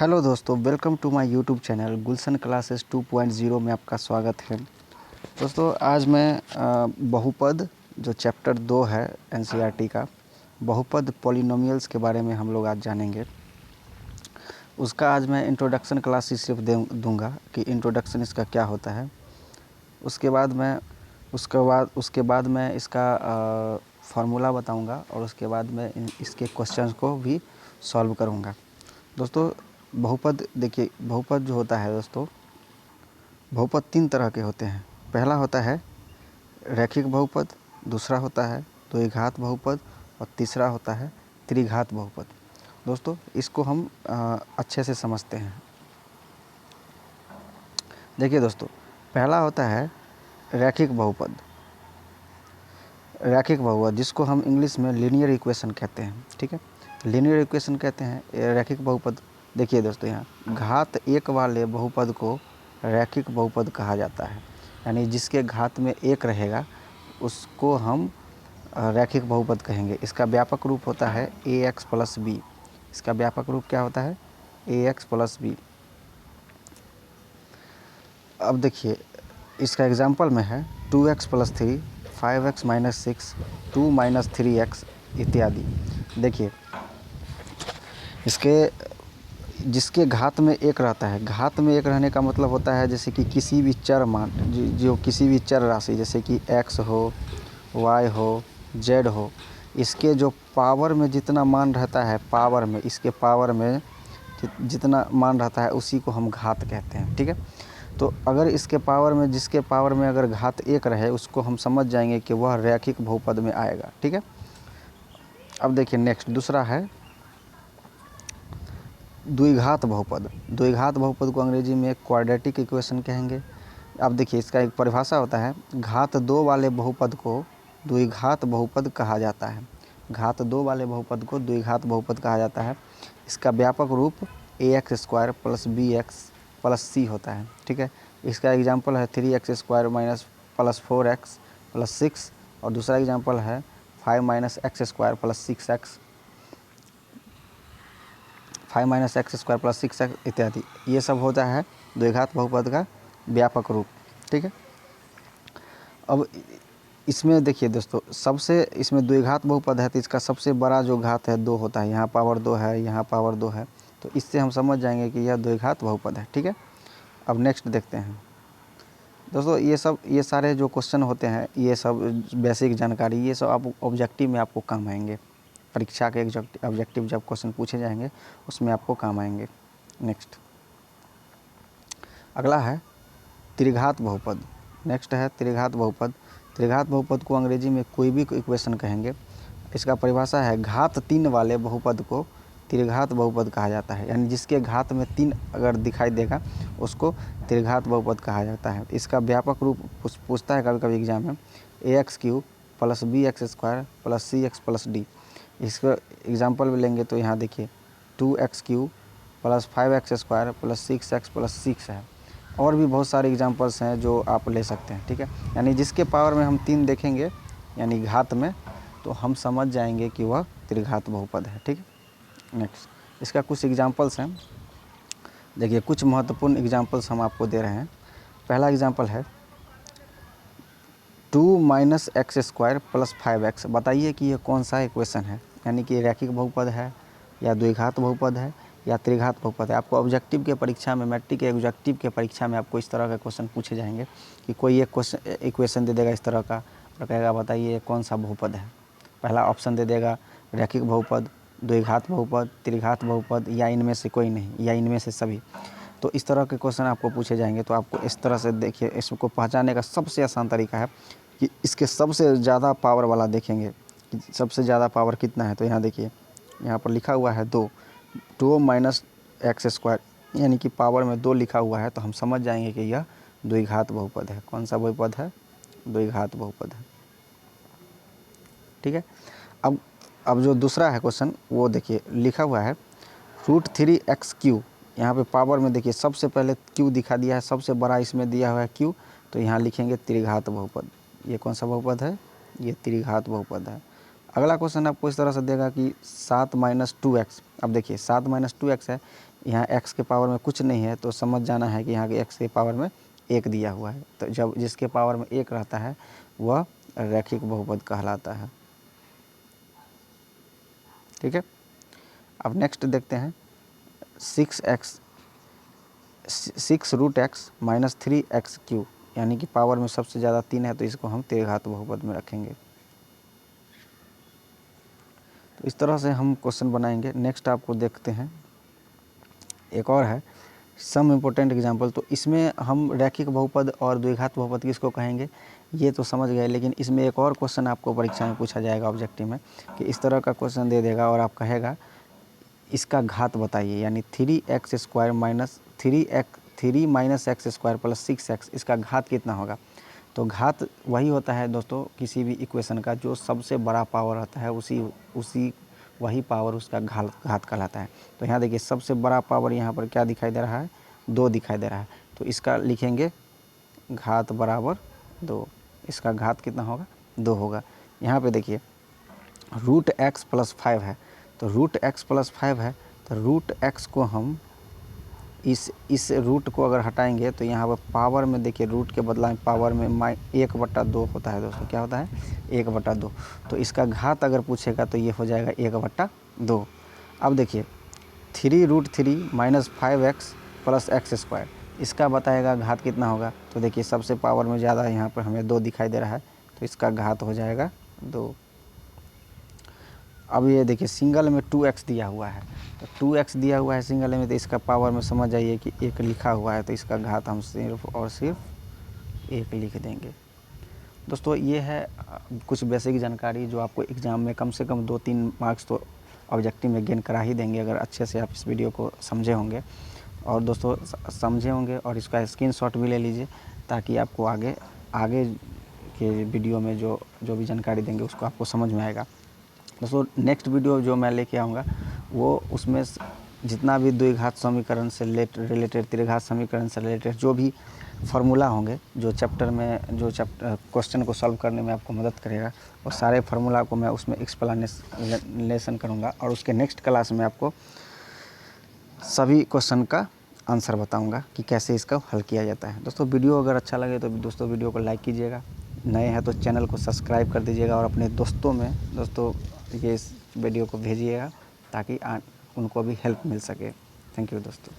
Hello दोस्तों, welcome to my YouTube channel Gulshan classes 2.0 में आपका स्वागत है। दोस्तों आज मैं बहुपद जो चैप्टर 2 है एनसीईआरटी का, बहुपद पॉलिनोमियल्स के बारे में हम लोग आज जानेंगे। उसका आज मैं इंट्रोडक्शन क्लास सिर्फ दूंगा कि इंट्रोडक्शन इसका क्या होता है। उसके बाद मैं इसका फार्मूला बताऊंगा और उसके बाद मैं इसके क्वेश्चंस को भी सॉल्व करूंगा। दोस्तों बहुपद देखिए, बहुपद जो होता है दोस्तों, बहुपद 3 तरह के होते हैं। पहला होता है रैखिक बहुपद, दूसरा होता है द्विघात बहुपद और तीसरा होता है त्रिघात बहुपद। दोस्तों इसको हम अच्छे से समझते हैं। देखिए दोस्तों, पहला होता है रैखिक बहुपद। रैखिक बहुपद जिसको हम इंग्लिश में लीनियर इक्वेशन कहते हैं, ठीक है, लीनियर इक्वेशन कहते हैं रैखिक बहुपद। देखिए दोस्तों, यहाँ घात 1 वाले बहुपद को रैखिक बहुपद कहा जाता है, यानी जिसके घात में 1 रहेगा उसको हम रैखिक बहुपद कहेंगे। इसका व्यापक रूप होता है ax प्लस बी। इसका व्यापक रूप क्या होता है? ax plus B. अब देखिए इसका एग्जाम्पल में है 2x plus 3, 5x minus 6, 2 minus 3x इत्यादि। देखिए इसके जिसके घात में 1 रहता है, घात में 1 रहने का मतलब होता है जैसे कि किसी भी चर मान, जो किसी भी चर राशि जैसे कि x हो, y हो, z हो, इसके जो पावर में जितना मान रहता है, पावर में, इसके पावर में जितना मान रहता है उसी को हम घात कहते हैं, ठीक है। तो अगर इसके पावर में, जिसके पावर में अगर घात 1 रहे उसको हम समझ जाएंगे कि वह रैखिक बहुपद में आएगा, ठीक है। अब देखिए नेक्स्ट दूसरा है द्विघात बहुपद। द्विघात बहुपद को अंग्रेजी में क्वाड्रेटिक इक्वेशन कहेंगे। अब देखिए इसका एक परिभाषा होता है, घात 2 वाले बहुपद को द्विघात बहुपद कहा जाता है। घात 2 वाले बहुपद को द्विघात बहुपद कहा जाता है। इसका व्यापक रूप ax square plus bx plus c होता है, ठीक है। इसका एग्जाम्पल है 3x square minus plus 4x plus 6 और दूसरा एग्जाम्पल है 5 minus x square plus 6x, 5 minus x square plus 6x इत्यादि। ये सब होता है द्विघात बहुपद का व्यापक रूप, ठीक है। अब इसमें देखिए दोस्तों, सबसे इसमें द्विघात बहुपद है तो इसका सबसे बड़ा जो घात है 2 होता है। यहाँ पावर 2 है, यहाँ पावर 2 है, तो इससे हम समझ जाएंगे कि यह द्विघात बहुपद है, ठीक है। अब नेक्स्ट देखते हैं दोस्तों, ये सारे जो क्वेश्चन होते हैं, ये सब बेसिक जानकारी, ये सब आप ऑब्जेक्टिव में आपको काम आएंगे। परीक्षा के ऑब्जेक्टिव जब क्वेश्चन पूछे जाएंगे उसमें आपको काम आएंगे। नेक्स्ट अगला है त्रिघात बहुपद। नेक्स्ट है त्रिघात बहुपद। त्रिघात बहुपद को अंग्रेजी में कोई भी इक्वेशन कहेंगे। इसका परिभाषा है घात 3 वाले बहुपद को त्रिघात बहुपद कहा जाता है, यानी जिसके घात में 3 अगर दिखाई देगा उसको त्रिघात बहुपद कहा जाता है। इसका व्यापक रूप पूछता है कभी कभी एग्जाम में, ax³ plus bx square plus cx plus d। इसका एग्जाम्पल भी लेंगे तो यहाँ देखिए 2x³ plus 5x square plus 6x plus 6 है। और भी बहुत सारे एग्जांपल्स हैं जो आप ले सकते हैं, ठीक है। यानी जिसके पावर में हम 3 देखेंगे यानी घात में, तो हम समझ जाएंगे कि वह त्रिघात बहुपद है, ठीक है। नेक्स्ट इसका कुछ एग्जांपल्स हैं। देखिए कुछ महत्वपूर्ण एग्जांपल्स हम आपको दे रहे हैं। पहला एग्जांपल है 2 minus x square plus 5x। बताइए कि ये कौन सा इक्वेशन है, यानी कि रैखिक बहुपद है या द्विघात बहुपद है या त्रिघात बहुपद है। आपको ऑब्जेक्टिव के परीक्षा में, मैट्रिक के ऑब्जेक्टिव के परीक्षा में आपको इस तरह का क्वेश्चन पूछे जाएंगे कि कोई एक क्वेश्चन इक्वेशन दे देगा इस तरह का और कहेगा बताइए कौन सा बहुपद है। पहला ऑप्शन दे देगा रैखिक बहुपद, द्विघात बहुपद, त्रिघात बहुपद या इनमें से कोई नहीं या इनमें से सभी। तो इस तरह के क्वेश्चन आपको पूछे जाएंगे। तो आपको इस तरह से देखिए, इसको पहचानने का सबसे आसान तरीका है कि इसके सबसे ज़्यादा पावर वाला देखेंगे कि सबसे ज़्यादा पावर कितना है। तो यहाँ देखिए, यहाँ पर लिखा हुआ है 2 माइनस एक्स स्क्वायर, यानी कि पावर में 2 लिखा हुआ है, तो हम समझ जाएंगे कि यह द्विघात बहुपद है। कौन सा बहुपद है? द्विघात बहुपद है, ठीक है। अब जो दूसरा है क्वेश्चन वो देखिए, लिखा हुआ है √3x³। यहाँ पे पावर में देखिए सबसे पहले q दिखा दिया है, सबसे बड़ा इसमें दिया हुआ है q, तो यहाँ लिखेंगे त्रिघात बहुपद। ये कौन सा बहुपद है? ये त्रिघात बहुपद है। अगला क्वेश्चन आपको इस तरह से देगा कि 7 माइनस 2x। अब देखिए 7 माइनस 2x है, यहाँ x के पावर में कुछ नहीं है तो समझ जाना है कि यहाँ के x के पावर में 1 दिया हुआ है। तो जब जिसके पावर में 1 रहता है वह रैखिक बहुपद कहलाता है। ठीक है, अब नेक्स्ट देखते हैं 6 रूट एक्स माइनस 3x³ यानी कि पावर में सबसे ज़्यादा 3 है तो इसको हम त्रिघात बहुपद में रखेंगे। तो इस तरह से हम क्वेश्चन बनाएंगे। नेक्स्ट आपको देखते हैं, एक और है सम इम्पोर्टेंट एग्जांपल। तो इसमें हम रैखिक बहुपद और द्विघात बहुपद किसको कहेंगे ये तो समझ गए, लेकिन इसमें एक और क्वेश्चन आपको परीक्षा में पूछा जाएगा ऑब्जेक्टिव में कि इस तरह का क्वेश्चन दे देगा और आप कहेगा इसका घात बताइए, यानी 3x² minus 3 minus x² plus 6x, इसका घात कितना होगा। तो घात वही होता है दोस्तों किसी भी इक्वेशन का जो सबसे बड़ा पावर होता है उसी वही पावर उसका घात कहलाता है। तो यहाँ देखिए सबसे बड़ा पावर यहाँ पर क्या दिखाई दे रहा है, 2 दिखाई दे रहा है। तो इसका लिखेंगे घात बराबर 2। इसका घात कितना होगा, 2 होगा। यहाँ पे देखिए रूट x प्लस 5 है, तो रूट x प्लस 5 है तो रूट x को हम इस रूट को अगर हटाएंगे तो यहाँ पर पावर में देखिए रूट के बदला में पावर में 1/2 होता है दोस्तों। क्या होता है, 1/2। तो इसका घात अगर पूछेगा तो ये हो जाएगा 1/2। अब देखिए 3√3 माइनस 5x प्लस x², इसका बताएगा घात कितना होगा। तो देखिए सबसे पावर में ज़्यादा यहाँ पर हमें 2 दिखाई दे रहा है तो इसका घात हो जाएगा 2। अब ये देखिए सिंगल में 2x दिया हुआ है, तो 2x दिया हुआ है सिंगल में, तो इसका पावर में समझ जाइए कि 1 लिखा हुआ है तो इसका घात हम सिर्फ और सिर्फ 1 लिख देंगे। दोस्तों ये है कुछ बेसिक जानकारी जो आपको एग्ज़ाम में कम से कम 2-3 मार्क्स तो ऑब्जेक्टिव में गेन करा ही देंगे अगर अच्छे से आप इस वीडियो को समझे होंगे। और दोस्तों समझे होंगे और इसका स्क्रीनशॉट भी ले लीजिए ताकि आपको आगे के वीडियो में जो भी जानकारी देंगे उसको आपको समझ में आएगा। दोस्तों नेक्स्ट वीडियो जो मैं लेके आऊँगा वो उसमें जितना भी द्विघात समीकरण से रिलेटेड त्रिघात समीकरण से रिलेटेड जो भी फार्मूला होंगे जो क्वेश्चन को सॉल्व करने में आपको मदद करेगा, और सारे फार्मूला को मैं उसमें एक्सप्लेनेशन करूँगा और उसके नेक्स्ट क्लास में आपको सभी क्वेश्चन का आंसर बताऊंगा कि कैसे इसका हल किया जाता है। दोस्तों वीडियो अगर अच्छा लगे तो दोस्तों वीडियो को लाइक कीजिएगा, नए हैं तो चैनल को सब्सक्राइब कर दीजिएगा और अपने दोस्तों में ये इस वीडियो को भेजिएगा ताकि उनको भी हेल्प मिल सके। थैंक यू दोस्तों।